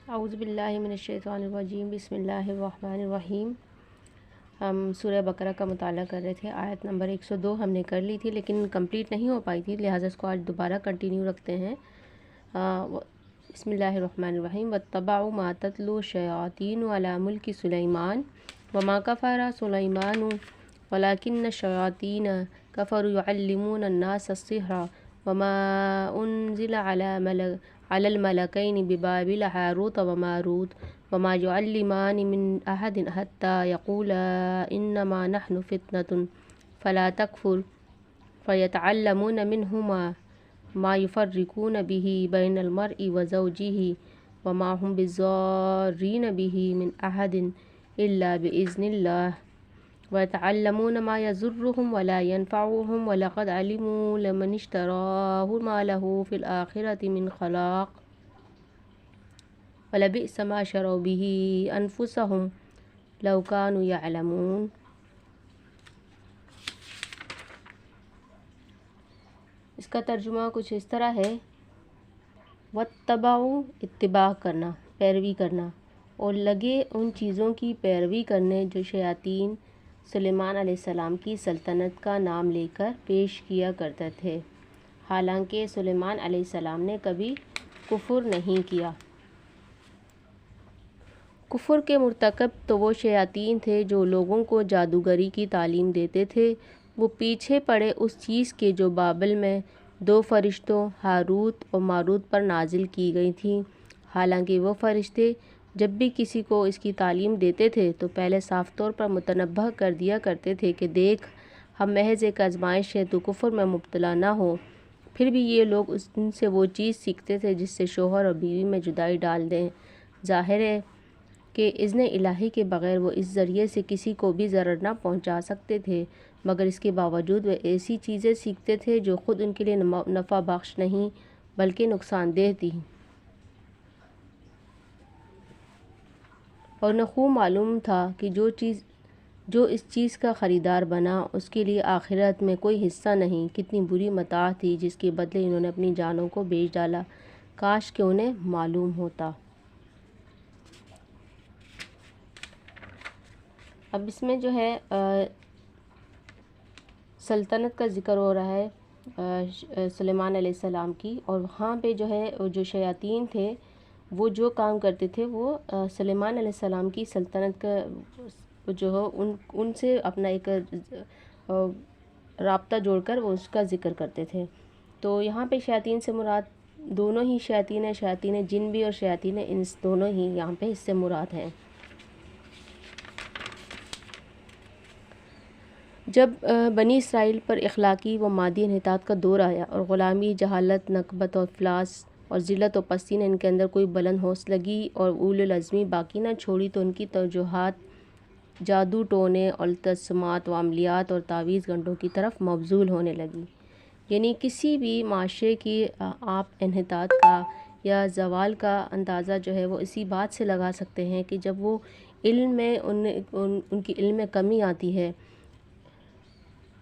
اعوذ باللہ من الشیطان الرجیم، بسم اللہ الرحمن الرحیم۔ ہم سورہ بقرہ کا مطالعہ کر رہے تھے، آیت نمبر 102 ہم نے کر لی تھی لیکن کمپلیٹ نہیں ہو پائی تھی، لہٰذا اس کو آج دوبارہ کنٹینیو رکھتے ہیں۔ بسم اللہ الرحمن الرحیم۔ واتبعوا ما تتلو الشیاطین علی ملک سلیمان وما کفر سلیمان ولکن الشیاطین کفروا یعلمون الناس السحر وما انزل على الملكين ببابل هاروت وماروت وما يعلمان من أحد حتى يقولا إنما نحن فتنة فلا تكفر فيتعلمون منهما ما يفرقون به بين المرء وزوجه وما هم بضارين به من أحد إلا بإذن الله ويتعلمون ما يضرهم ولا ينفعهم ولقد علموا لمن اشتراه ما له في الآخرة من خلاق ولبئس ما شروا به أنفسهم لو كانوا يعلمون۔ اس کا ترجمہ کچھ اس طرح ہے، واتبعوا اتباع کرنا، پیروی کرنا، اور لگے ان چیزوں کی پیروی کرنے جو شیاطین سلیمان علیہ السلام کی سلطنت کا نام لے کر پیش کیا کرتے تھے، حالانکہ سلیمان علیہ السلام نے کبھی کفر نہیں کیا۔ کفر کے مرتکب تو وہ شیاطین تھے جو لوگوں کو جادوگری کی تعلیم دیتے تھے، وہ پیچھے پڑے اس چیز کے جو بابل میں دو فرشتوں ہاروت اور ماروت پر نازل کی گئی تھی، حالانکہ وہ فرشتے جب بھی کسی کو اس کی تعلیم دیتے تھے تو پہلے صاف طور پر متنبہ کر دیا کرتے تھے کہ دیکھ، ہم محض ایک آزمائش ہے، تو کفر میں مبتلا نہ ہو۔ پھر بھی یہ لوگ ان سے وہ چیز سیکھتے تھے جس سے شوہر اور بیوی میں جدائی ڈال دیں۔ ظاہر ہے کہ اذن الہی کے بغیر وہ اس ذریعے سے کسی کو بھی ضرر نہ پہنچا سکتے تھے، مگر اس کے باوجود وہ ایسی چیزیں سیکھتے تھے جو خود ان کے لیے نفع بخش نہیں بلکہ نقصان دہ تھی، اور انہیں خوب معلوم تھا کہ جو اس چیز کا خریدار بنا اس کے لیے آخرت میں کوئی حصہ نہیں۔ کتنی بری متاع تھی جس کے بدلے انہوں نے اپنی جانوں کو بیچ ڈالا، کاش کہ انہیں معلوم ہوتا۔ اب اس میں جو ہے سلطنت کا ذکر ہو رہا ہے سلیمان علیہ السلام کی، اور وہاں پہ جو ہے جو شیاطین تھے وہ جو کام کرتے تھے وہ سلیمان علیہ السلام کی سلطنت کا جو ہے ان سے اپنا ایک رابطہ جوڑ کر وہ اس کا ذکر کرتے تھے۔ تو یہاں پہ شیاطین سے مراد دونوں ہی شیاطین ہیں، شیاطین جن بھی اور شیاطین انس، دونوں ہی یہاں پہ اس سے مراد ہیں۔ جب بنی اسرائیل پر اخلاقی و مادی انحطاط کا دور آیا اور غلامی، جہالت، نکبت اور افلاس اور ذلت و پستی نے ان کے اندر کوئی بلند حوصلگی اور اولو العزمی باقی نہ چھوڑی، تو ان کی توجہات جادو ٹونے اور تجسمات و عملیات اور تعویذ گنٹوں کی طرف مبذول ہونے لگی۔ یعنی کسی بھی معاشرے کی آپ انحطاط کا یا زوال کا اندازہ جو ہے وہ اسی بات سے لگا سکتے ہیں کہ جب وہ علم میں ان کی علم میں کمی آتی ہے،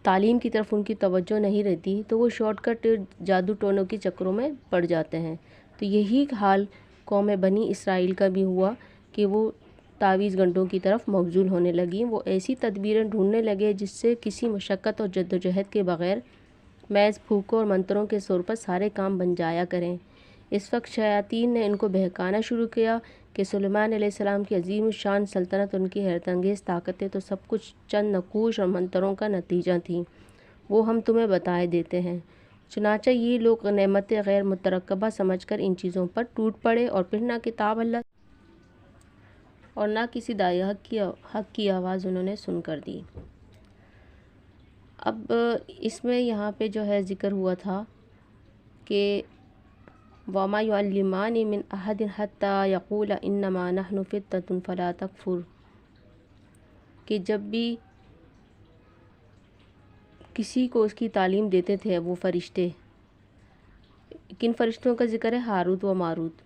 تعلیم کی طرف ان کی توجہ نہیں رہتی، تو وہ شارٹ کٹ جادو ٹونوں کے چکروں میں پڑ جاتے ہیں۔ تو یہی حال قوم بنی اسرائیل کا بھی ہوا کہ وہ تعویذ گنٹوں کی طرف مبذول ہونے لگیں۔ وہ ایسی تدبیریں ڈھونڈنے لگے جس سے کسی مشقت اور جدوجہد کے بغیر محض پھونکوں اور منتروں کے زور پر سارے کام بن جایا کریں۔ اس وقت شیاطین نے ان کو بہکانا شروع کیا کہ سلیمان علیہ السلام کی عظیم الشان سلطنت، ان کی حیرت انگیز طاقتیں تو سب کچھ چند نقوش اور منتروں کا نتیجہ تھیں، وہ ہم تمہیں بتائے دیتے ہیں۔ چنانچہ یہ لوگ نعمت غیر مترقبہ سمجھ کر ان چیزوں پر ٹوٹ پڑے، اور پھر نہ کتاب اللہ اور نہ کسی داعی حق کی آواز انہوں نے سن کر دی۔ اب اس میں یہاں پہ جو ہے ذکر ہوا تھا کہ وَمَا يُعَلِّمَانِ مِنْ أَحَدٍ حَتَّى يَقُولَ إِنَّمَا نَحْنُ فِتْنَةٌ فَلَا تَكْفُرْ، کہ جب بھی کسی کو اس کی تعلیم دیتے تھے وہ فرشتے، کن فرشتوں کا ذکر ہے؟ ہاروت و ماروت۔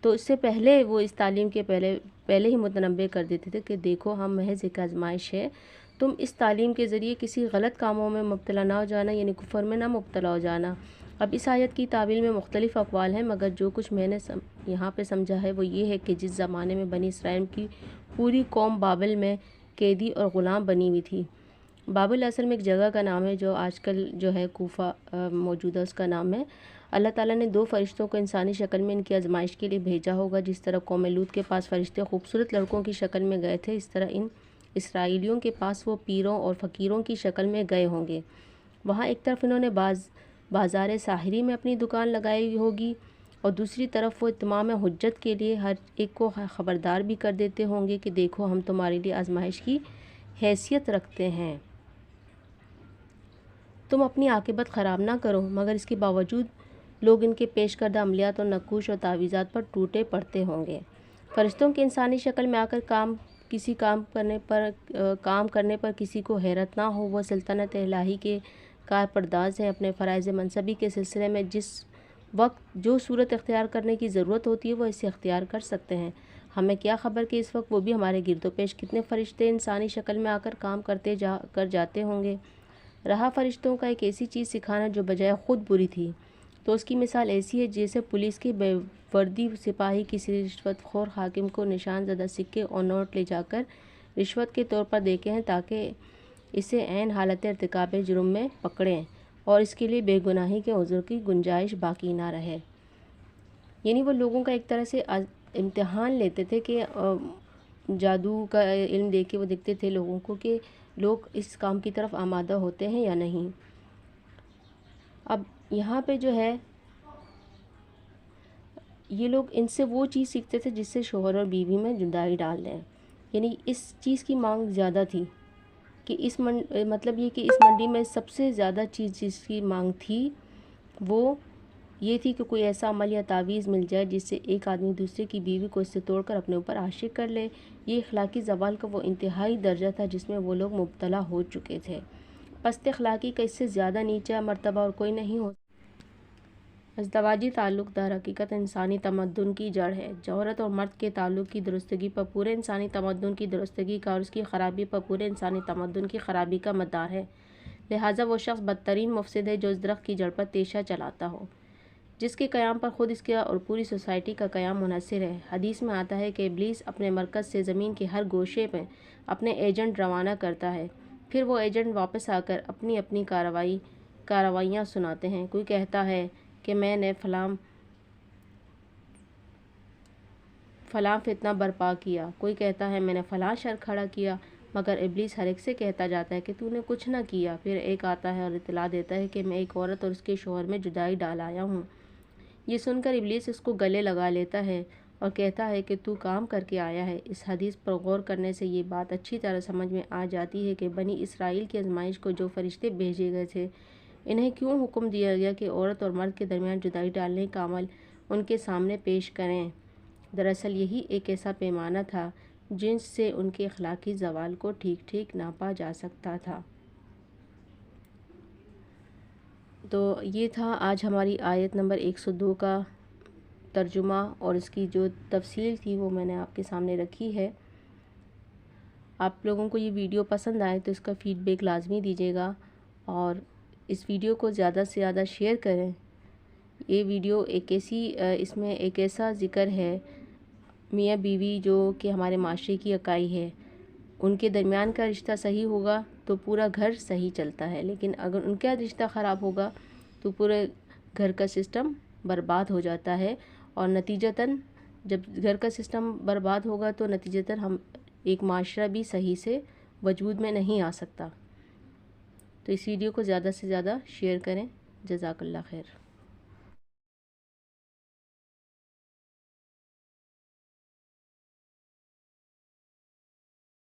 تو اس سے پہلے وہ اس تعلیم کے پہلے ہی متنبہ کر دیتے تھے کہ دیکھو، ہم محض ایک آزمائش ہے، تم اس تعلیم کے ذریعے کسی غلط کاموں میں مبتلا نہ ہو جانا، یعنی کفر میں نہ مبتلا ہو جانا، اب اس آیت کی تعویل میں مختلف اقوال ہیں، مگر جو کچھ میں نے یہاں پہ سمجھا ہے وہ یہ ہے کہ جس زمانے میں بنی اسرائیل کی پوری قوم بابل میں قیدی اور غلام بنی ہوئی تھی۔ بابل اصل میں ایک جگہ کا نام ہے جو آج کل جو ہے کوفہ موجودہ اس کا نام ہے۔ اللہ تعالیٰ نے 2 فرشتوں کو انسانی شکل میں ان کی آزمائش کے لیے بھیجا ہوگا۔ جس طرح قوم لوط کے پاس فرشتے خوبصورت لڑکوں کی شکل میں گئے تھے، اس طرح ان اسرائیلیوں کے پاس وہ پیروں اور فقیروں کی شکل میں گئے ہوں گے۔ وہاں ایک طرف انہوں نے بازار ساحری میں اپنی دکان لگائی ہوگی اور دوسری طرف وہ اتمام حجت کے لیے ہر ایک کو خبردار بھی کر دیتے ہوں گے کہ دیکھو ہم تمہارے لیے آزمائش کی حیثیت رکھتے ہیں، تم اپنی عاقبت خراب نہ کرو، مگر اس کے باوجود لوگ ان کے پیش کردہ عملیات اور نقوش اور تعویذات پر ٹوٹے پڑتے ہوں گے۔ فرشتوں کی انسانی شکل میں آ کر کام کرنے پر کسی کو حیرت نہ ہو۔ وہ سلطنت الہی کے کارپرداز ہیں، اپنے فرائض منصبی کے سلسلے میں جس وقت جو صورت اختیار کرنے کی ضرورت ہوتی ہے وہ اسے اختیار کر سکتے ہیں۔ ہمیں کیا خبر کہ اس وقت وہ بھی ہمارے گرد و پیش کتنے فرشتے انسانی شکل میں آ کر کام کر جاتے ہوں گے۔ رہا فرشتوں کا ایک ایسی چیز سکھانا جو بجائے خود بری تھی، تو اس کی مثال ایسی ہے جیسے پولیس کے بے وردی سپاہی کسی رشوت خور حاکم کو نشان زدہ سکے اور نوٹ لے جا کر رشوت کے طور پر دیتے ہیں تاکہ اسے عین حالت ارتکاب جرم میں پکڑیں اور اس کے لیے بے گناہی کے عذر کی گنجائش باقی نہ رہے۔ یعنی وہ لوگوں کا ایک طرح سے امتحان لیتے تھے کہ جادو کا علم دے کے وہ دیکھتے تھے لوگوں کو کہ لوگ اس کام کی طرف آمادہ ہوتے ہیں یا نہیں۔ اب یہاں پہ جو ہے یہ لوگ ان سے وہ چیز سیکھتے تھے جس سے شوہر اور بیوی میں جدائی ڈال دیں، یعنی اس چیز کی مانگ زیادہ تھی کہ مطلب یہ کہ اس منڈی میں سب سے زیادہ چیز جس کی مانگ تھی وہ یہ تھی کہ کوئی ایسا عمل یا تعویذ مل جائے جس سے ایک آدمی دوسرے کی بیوی کو اس سے توڑ کر اپنے اوپر عاشق کر لے۔ یہ اخلاقی زوال کا وہ انتہائی درجہ تھا جس میں وہ لوگ مبتلا ہو چکے تھے۔ پست اخلاقی کا اس سے زیادہ نیچا مرتبہ اور کوئی نہیں ہو۔ ازدواجی تعلق در حقیقت انسانی تمدن کی جڑ ہے۔ عورت اور مرد کے تعلق کی درستگی پر پورے انسانی تمدن کی درستگی کا اور اس کی خرابی پر پورے انسانی تمدن کی خرابی کا مدار ہے۔ لہٰذا وہ شخص بدترین مفسد ہے جو اس درخت کی جڑ پر تیشہ چلاتا ہو جس کے قیام پر خود اس کا اور پوری سوسائٹی کا قیام منحصر ہے۔ حدیث میں آتا ہے کہ ابلیس اپنے مرکز سے زمین کے ہر گوشے میں اپنے ایجنٹ روانہ کرتا ہے، پھر وہ ایجنٹ واپس آ کر اپنی اپنی کارروائیاں سناتے ہیں۔ کوئی کہتا ہے کہ میں نے فلاں فتنہ برپا کیا، کوئی کہتا ہے میں نے فلاں شر کھڑا کیا، مگر ابلیس ہر ایک سے کہتا جاتا ہے کہ تو نے کچھ نہ کیا۔ پھر ایک آتا ہے اور اطلاع دیتا ہے کہ میں ایک عورت اور اس کے شوہر میں جدائی ڈال آیا ہوں۔ یہ سن کر ابلیس اس کو گلے لگا لیتا ہے اور کہتا ہے کہ تو کام کر کے آیا ہے۔ اس حدیث پر غور کرنے سے یہ بات اچھی طرح سمجھ میں آ جاتی ہے کہ بنی اسرائیل کی آزمائش کو جو فرشتے بھیجے گئے تھے انہیں کیوں حکم دیا گیا کہ عورت اور مرد کے درمیان جدائی ڈالنے کا عمل ان کے سامنے پیش کریں۔ دراصل یہی ایک ایسا پیمانہ تھا جن سے ان کے اخلاقی زوال کو ٹھیک ٹھیک ناپا جا سکتا تھا۔ تو یہ تھا آج ہماری آیت نمبر 102 کا ترجمہ اور اس کی جو تفصیل تھی وہ میں نے آپ کے سامنے رکھی ہے۔ آپ لوگوں کو یہ ویڈیو پسند آئے تو اس کا فیڈ بیک لازمی دیجیے گا اور اس ویڈیو کو زیادہ سے زیادہ شیئر کریں۔ یہ ویڈیو اس میں ایک ایسا ذکر ہے میاں بیوی جو کہ ہمارے معاشرے کی اکائی ہے، ان کے درمیان کا رشتہ صحیح ہوگا تو پورا گھر صحیح چلتا ہے، لیکن اگر ان کا رشتہ خراب ہوگا تو پورے گھر کا سسٹم برباد ہو جاتا ہے اور نتیجتاً جب گھر کا سسٹم برباد ہوگا تو نتیجتاً ایک معاشرہ بھی صحیح سے وجود میں نہیں آ سکتا۔ تو اس ویڈیو کو زیادہ سے زیادہ شیئر کریں۔ جزاک اللہ خیر۔